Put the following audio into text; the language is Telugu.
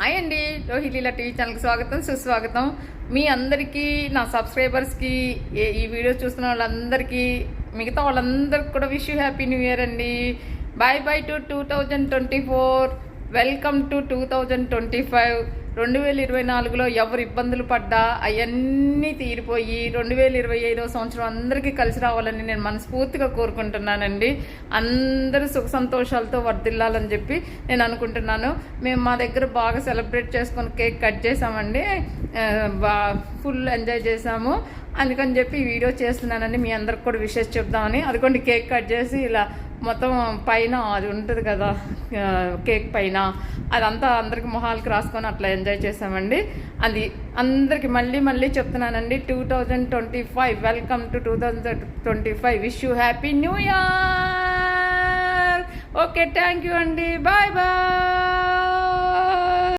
హాయ్ అండి, లోహిలీలా టీవీ ఛానల్కి స్వాగతం సుస్వాగతం. మీ అందరికీ, నా సబ్స్క్రైబర్స్కి, ఈ వీడియో చూస్తున్న వాళ్ళందరికీ, మిగతా వాళ్ళందరికీ కూడా wish you happy new year అండి. Bye bye to 2024, welcome to 2025. 2024లో ఎవరు ఇబ్బందులు పడ్డా అవన్నీ తీరిపోయి 2025వ సంవత్సరం అందరికీ కలిసి రావాలని నేను మనస్ఫూర్తిగా కోరుకుంటున్నానండి. అందరూ సుఖ సంతోషాలతో వర్ధిల్లాలని చెప్పి నేను అనుకుంటున్నాను. మేము మా దగ్గర బాగా సెలబ్రేట్ చేసుకొని కేక్ కట్ చేసామండి. ఫుల్ ఎంజాయ్ చేసాము. అందుకని చెప్పి వీడియో చేస్తున్నానండి. మీ అందరికి కూడా విషెస్ చెప్దామని. అదిగోండి, కేక్ కట్ చేసి ఇలా మొత్తం పైన అది ఉంటుంది కదా, కేక్ పైన అదంతా అందరికి మొహాలకి రాసుకొని అట్లా ఎంజాయ్ చేసామండి. అది అందరికి మళ్ళీ చెప్తున్నానండి. 2025, welcome to 2025. Wish you happy new year. Okay, thank you అండి. Bye bye.